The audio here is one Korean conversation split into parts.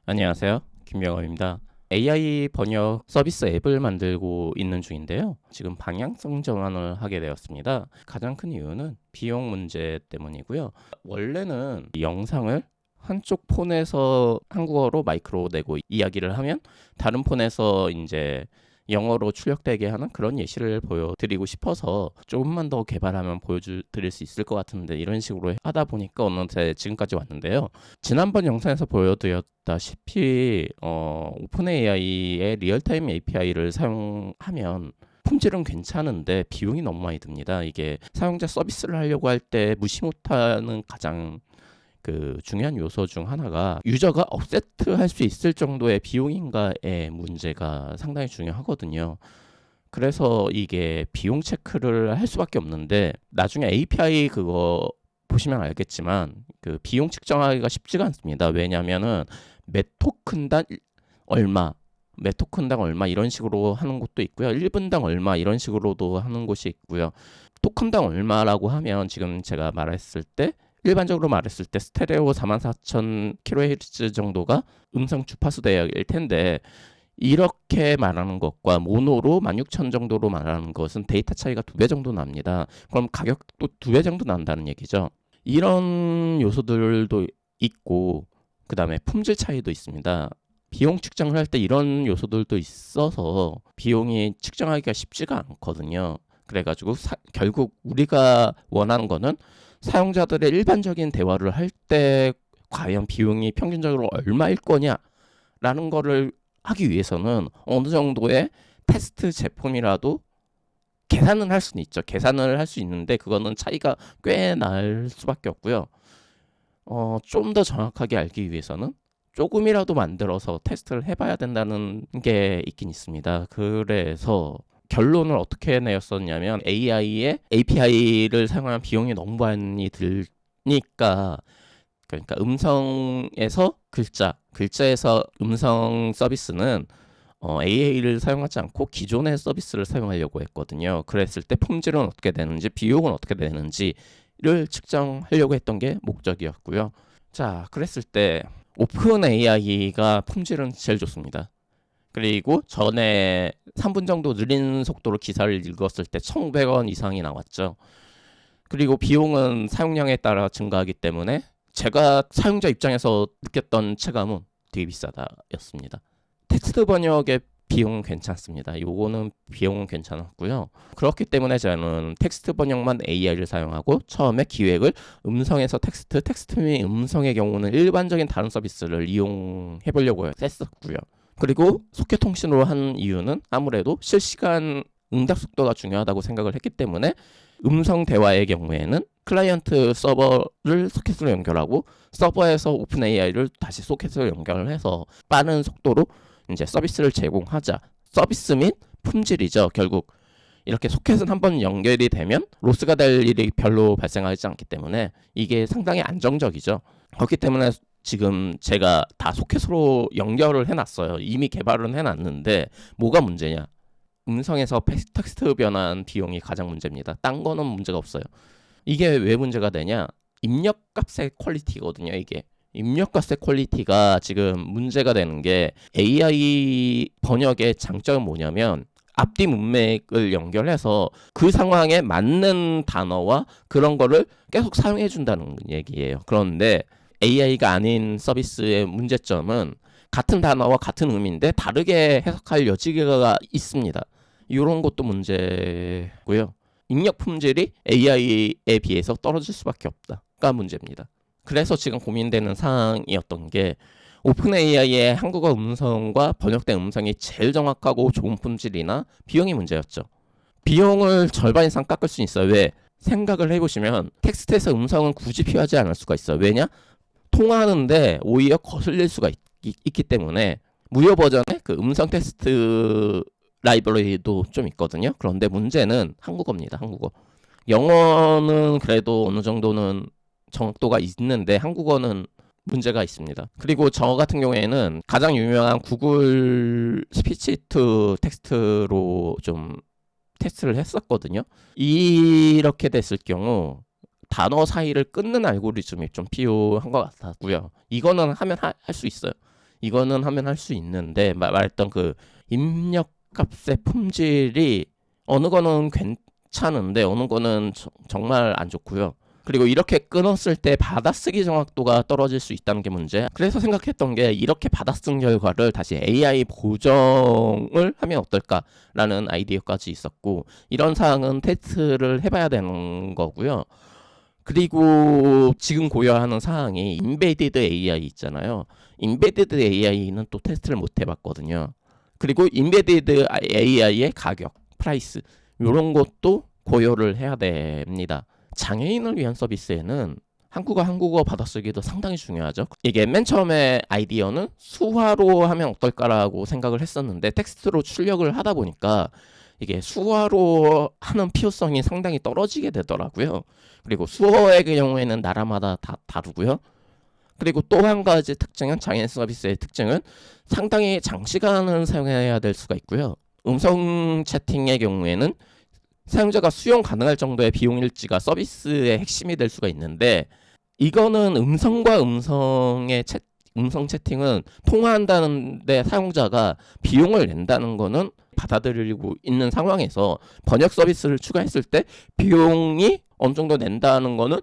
안녕하세요. 김명호입니다. AI 번역 서비스 앱을 만들고 있는 중인데요. 지금 방향성 전환을 하게 되었습니다. 가장 큰 이유는 비용 문제 때문이고요. 원래는 이 영상을 한쪽 폰에서 한국어로 마이크로 내고 이야기를 하면 다른 폰에서 이제 영어로 출력되게 하는 그런 예시를 보여드리고 싶어서 조금만 더 개발하면 보여드릴 수 있을 것 같은데 이런 식으로 하다 보니까 어느새 지금까지 왔는데요. 지난번 영상에서 보여드렸다시피 오픈 AI의 리얼타임 API를 사용하면 품질은 괜찮은데 비용이 너무 많이 듭니다. 이게 사용자 서비스를 하려고 할 때 무시 못하는 가장 중요한 요소 중 하나가 유저가 업세트 할 수 있을 정도의 비용인가의 문제가 상당히 중요하거든요. 그래서 이게 비용 체크를 할 수밖에 없는데 나중에 API 그거 보시면 알겠지만 그 비용 측정하기가 쉽지가 않습니다. 왜냐하면은 몇 토큰당 얼마, 몇 토큰당 얼마 이런 식으로 하는 곳도 있고요. 1분당 얼마 이런 식으로도 하는 곳이 있고요. 토큰당 얼마라고 하면 지금 제가 말했을 때 일반적으로 말했을 때 스테레오 44,000kHz 정도가 음성 주파수 대역일 텐데 이렇게 말하는 것과 모노로 16,000 정도로 말하는 것은 데이터 차이가 2배 정도 납니다. 그럼 가격도 2배 정도 난다는 얘기죠. 이런 요소들도 있고 그 다음에 품질 차이도 있습니다. 비용 측정을 할 때 이런 요소들도 있어서 비용이 측정하기가 쉽지가 않거든요. 그래가지고 결국 우리가 원하는 거는 사용자들의 일반적인 대화를 할 때 과연 비용이 평균적으로 얼마일 거냐라는 거를 하기 위해서는 어느 정도의 테스트 제품이라도 계산을 할 수는 있죠. 계산을 할 수 있는데 그거는 차이가 꽤 날 수밖에 없고요. 좀 더 정확하게 알기 위해서는 조금이라도 만들어서 테스트를 해봐야 된다는 게 있긴 있습니다. 그래서 결론을 어떻게 내었었냐면 AI의 API를 사용하면 비용이 너무 많이 들니까 그러니까 음성에서 글자에서 음성 서비스는 AI를 사용하지 않고 기존의 서비스를 사용하려고 했거든요. 그랬을 때 품질은 어떻게 되는지 비용은 어떻게 되는지를 측정하려고 했던 게 목적이었고요. 자, 그랬을 때 오픈 AI가 품질은 제일 좋습니다. 그리고 전에 3분 정도 느린 속도로 기사를 읽었을 때 1,500원 이상이 나왔죠. 그리고 비용은 사용량에 따라 증가하기 때문에 제가 사용자 입장에서 느꼈던 체감은 되게 비싸다였습니다. 텍스트 번역의 비용은 괜찮습니다. 요거는 비용은 괜찮았고요. 그렇기 때문에 저는 텍스트 번역만 AI를 사용하고 처음에 기획을 음성에서 텍스트 및 음성의 경우는 일반적인 다른 서비스를 이용해 보려고 했었고요. 그리고 소켓 통신으로 한 이유는 아무래도 실시간 응답 속도가 중요하다고 생각을 했기 때문에 음성 대화의 경우에는 클라이언트 서버를 소켓으로 연결하고 서버에서 오픈 AI를 다시 소켓으로 연결을 해서 빠른 속도로 이제 서비스를 제공하자. 서비스 및 품질이죠. 결국 이렇게 소켓은 한번 연결이 되면 로스가 될 일이 별로 발생하지 않기 때문에 이게 상당히 안정적이죠. 그렇기 때문에 지금 제가 다 소켓으로 연결을 해놨어요. 이미 개발은 해놨는데 뭐가 문제냐? 음성에서 텍스트 변환 비용이 가장 문제입니다. 딴 거는 문제가 없어요. 이게 왜 문제가 되냐? 입력값의 퀄리티거든요. 이게 입력값의 퀄리티가 지금 문제가 되는 게 AI 번역의 장점은 뭐냐면 앞뒤 문맥을 연결해서 그 상황에 맞는 단어와 그런 거를 계속 사용해 준다는 얘기예요. 그런데 AI가 아닌 서비스의 문제점은 같은 단어와 같은 의미인데 다르게 해석할 여지가 있습니다. 이런 것도 문제고요. 입력 품질이 AI에 비해서 떨어질 수밖에 없다가 문제입니다. 그래서 지금 고민되는 사항이었던 게 오픈 AI의 한국어 음성과 번역된 음성이 제일 정확하고 좋은 품질이나 비용이 문제였죠. 비용을 절반 이상 깎을 수 있어요. 왜? 생각을 해보시면 텍스트에서 음성은 굳이 필요하지 않을 수가 있어요. 왜냐? 통화하는데 오히려 거슬릴 수가 있기 때문에 무료 버전의 그 음성 테스트 라이브러리도 좀 있거든요. 그런데 문제는 한국어입니다. 한국어. 영어는 그래도 어느 정도는 정확도가 있는데 한국어는 문제가 있습니다. 그리고 저 같은 경우에는 가장 유명한 구글 스피치 투 텍스트로 좀 테스트를 했었거든요. 이렇게 됐을 경우 단어 사이를 끊는 알고리즘이 좀 필요한 것 같았고요. 이거는 하면 할 수 있어요. 이거는 하면 할 수 있는데 말했던 그 입력 값의 품질이 어느 거는 괜찮은데 어느 거는 정말 안 좋고요. 그리고 이렇게 끊었을 때 받아쓰기 정확도가 떨어질 수 있다는 게 문제. 그래서 생각했던 게 이렇게 받아쓴 결과를 다시 AI 보정을 하면 어떨까라는 아이디어까지 있었고, 이런 사항은 테스트를 해봐야 되는 거고요. 그리고 지금 고려하는 사항이 인베디드 AI 있잖아요. 인베디드 AI는 또 테스트를 못 해봤거든요. 그리고 인베디드 AI의 가격, 프라이스 이런 것도 고려를 해야 됩니다. 장애인을 위한 서비스에는 한국어 받아쓰기도 상당히 중요하죠. 이게 맨 처음에 아이디어는 수화로 하면 어떨까라고 생각을 했었는데 텍스트로 출력을 하다 보니까 이게 수화로 하는 필요성이 상당히 떨어지게 되더라고요. 그리고 수어의 경우에는 나라마다 다 다르고요. 그리고 또 한 가지 특징은, 장애인 서비스의 특징은 상당히 장시간을 사용해야 될 수가 있고요. 음성 채팅의 경우에는 사용자가 수용 가능할 정도의 비용 일지가 서비스의 핵심이 될 수가 있는데, 이거는 음성과 음성 채팅은 통화한다는데 사용자가 비용을 낸다는 거는 받아들이고 있는 상황에서 번역 서비스를 추가했을 때 비용이 어느 정도 낸다는 거는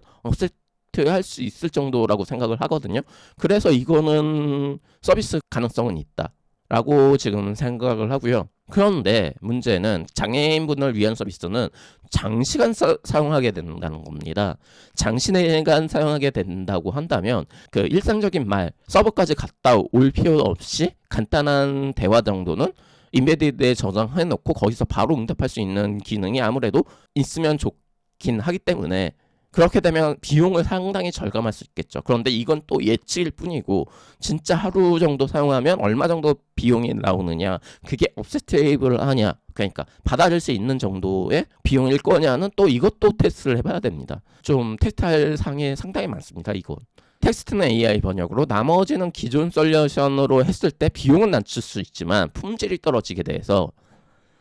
할 수 있을 정도라고 생각을 하거든요. 그래서 이거는 서비스 가능성은 있다라고 지금 생각을 하고요. 그런데 문제는 장애인분을 위한 서비스는 장시간 사용하게 된다는 겁니다. 장시간 사용하게 된다고 한다면 그 일상적인 말, 서버까지 갔다 올 필요 없이 간단한 대화 정도는 인베디드에 저장해 놓고 거기서 바로 응답할 수 있는 기능이 아무래도 있으면 좋긴 하기 때문에, 그렇게 되면 비용을 상당히 절감할 수 있겠죠. 그런데 이건 또 예측일 뿐이고, 진짜 하루 정도 사용하면 얼마 정도 비용이 나오느냐, 그게 업셋테이블 하냐, 그러니까 받아들일 수 있는 정도의 비용일 거냐는 또 이것도 테스트를 해봐야 됩니다. 좀 테스트할 사항이 상당히 많습니다. 이건 텍스트는 AI 번역으로, 나머지는 기존 솔루션으로 했을 때 비용은 낮출 수 있지만 품질이 떨어지게 돼서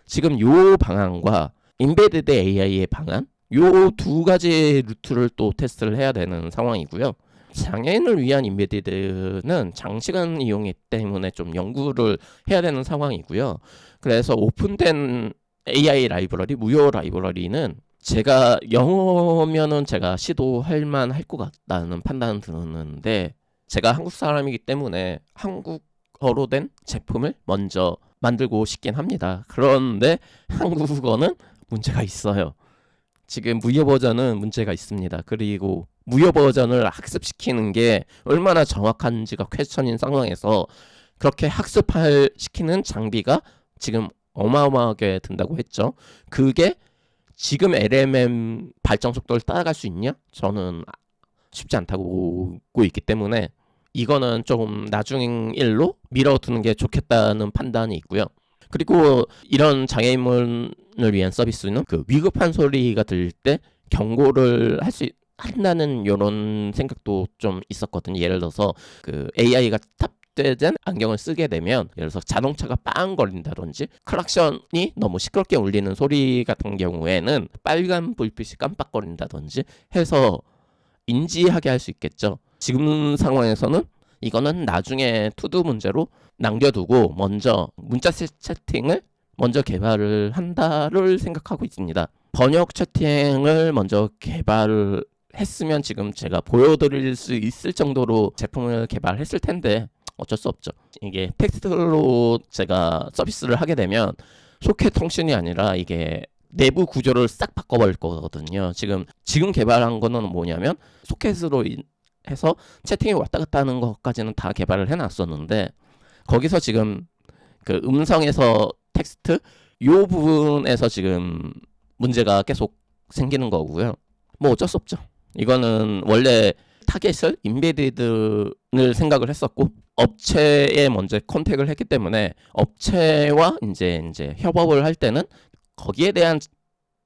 지금 요 방안과 인베디드 AI의 방안, 요 두 가지 루트를 또 테스트를 해야 되는 상황이고요. 장애인을 위한 인베디드는 장시간 이용이기 때문에 좀 연구를 해야 되는 상황이고요. 그래서 오픈된 AI 라이브러리, 무료 라이브러리는 제가 영어면은 제가 시도할 만할 것 같다는 판단은 드는데, 제가 한국 사람이기 때문에 한국어로 된 제품을 먼저 만들고 싶긴 합니다. 그런데 한국어는 문제가 있어요. 지금 무료 버전은 문제가 있습니다. 그리고 무료 버전을 학습시키는 게 얼마나 정확한지가 퀘스천인 상황에서 그렇게 시키는 장비가 지금 어마어마하게 든다고 했죠. 그게 지금 LMM 발전 속도를 따라갈 수 있냐? 저는 쉽지 않다고 보고 있기 때문에 이거는 조금 나중 일로 미뤄두는 게 좋겠다는 판단이 있고요. 그리고 이런 장애인을 위한 서비스는 그 위급한 소리가 들릴 때 경고를 한다는 이런 생각도 좀 있었거든요. 예를 들어서 그 AI가 탑재된 안경을 쓰게 되면, 예를 들어서 자동차가 빵 거린다든지 클락션이 너무 시끄럽게 울리는 소리 같은 경우에는 빨간 불빛이 깜빡거린다든지 해서 인지하게 할 수 있겠죠. 지금 상황에서는 이거는 나중에 투두 문제로 남겨두고 먼저 문자 채팅을 먼저 개발을 한다를 생각하고 있습니다. 번역 채팅을 먼저 개발을 했으면 지금 제가 보여드릴 수 있을 정도로 제품을 개발했을 텐데 어쩔 수 없죠. 이게 텍스트로 제가 서비스를 하게 되면 소켓 통신이 아니라 이게 내부 구조를 싹 바꿔버릴 거거든요. 지금 개발한 거는 뭐냐면 소켓으로 해서 채팅이 왔다 갔다 하는 것까지는 다 개발을 해놨었는데, 거기서 지금 그 음성에서 텍스트 요 부분에서 지금 문제가 계속 생기는 거고요. 뭐 어쩔 수 없죠. 이거는 원래 타겟을 인베디드를 생각을 했었고, 업체에 먼저 컨택을 했기 때문에 업체와 이제 협업을 할 때는 거기에 대한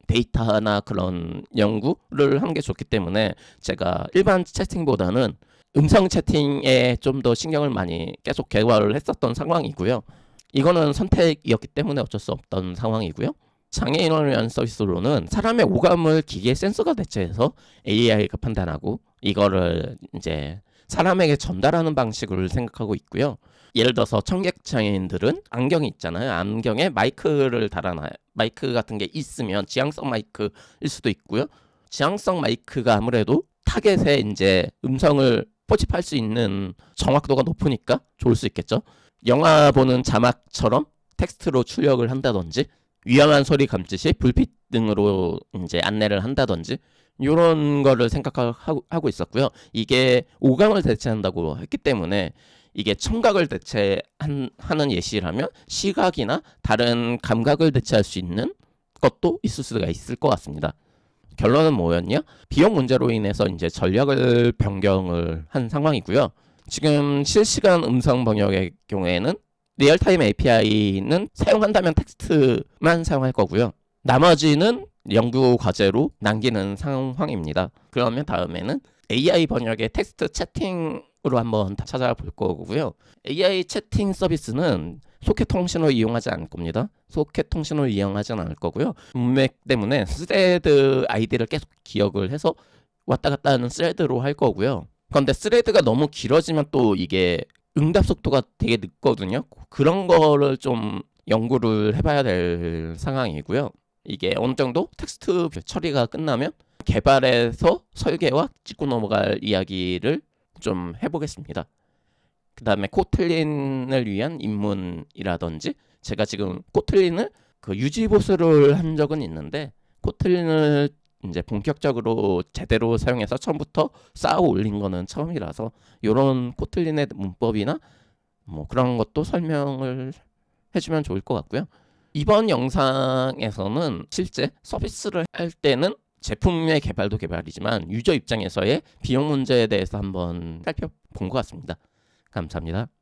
데이터나 그런 연구를 하는 게 좋기 때문에 제가 일반 채팅보다는 음성 채팅에 좀 더 신경을 많이 계속 개발을 했었던 상황이고요. 이거는 선택이었기 때문에 어쩔 수 없던 상황이고요. 장애인을 위한 서비스로는 사람의 오감을 기계 센서가 대체해서 AI가 판단하고 이거를 이제 사람에게 전달하는 방식을 생각하고 있고요. 예를 들어서 청각 장애인들은 안경이 있잖아요. 안경에 마이크를 달아놔요. 마이크 같은 게 있으면 지향성 마이크일 수도 있고요. 지향성 마이크가 아무래도 타겟에 이제 음성을 포집할 수 있는 정확도가 높으니까 좋을 수 있겠죠. 영화 보는 자막처럼 텍스트로 출력을 한다든지 위험한 소리 감지 시 불빛 등으로 이제 안내를 한다든지 이런 거를 생각하고 있었고요. 이게 오감을 대체한다고 했기 때문에 이게 청각을 대체하는 예시라면 시각이나 다른 감각을 대체할 수 있는 것도 있을 수가 있을 것 같습니다. 결론은 뭐였냐? 비용 문제로 인해서 이제 전략을 변경을 한 상황이고요. 지금 실시간 음성 번역의 경우에는 리얼타임 API는 사용한다면 텍스트만 사용할 거고요. 나머지는 연구 과제로 남기는 상황입니다. 그러면 다음에는 AI 번역의 텍스트 채팅으로 한번 찾아볼 거고요. AI 채팅 서비스는 소켓 통신을 이용하지 않을 겁니다. 소켓 통신을 이용하지는 않을 거고요. 문맥 때문에 스레드 아이디를 계속 기억을 해서 왔다 갔다 하는 스레드로 할 거고요. 그런데 스레드가 너무 길어지면 또 이게 응답 속도가 되게 늦거든요. 그런 거를 좀 연구를 해봐야 될 상황이고요. 이게 어느 정도 텍스트 처리가 끝나면 개발에서 설계와 짚고 넘어갈 이야기를 좀 해보겠습니다. 그 다음에 코틀린을 위한 입문이라든지 제가 지금 코틀린을 유지 보수를 한 적은 있는데 코틀린을 이제 본격적으로 제대로 사용해서 처음부터 쌓아 올린 거는 처음이라서 이런 코틀린의 문법이나 뭐 그런 것도 설명을 해주면 좋을 것 같고요. 이번 영상에서는 실제 서비스를 할 때는 제품의 개발도 개발이지만 유저 입장에서의 비용 문제에 대해서 한번 살펴본 것 같습니다. 감사합니다.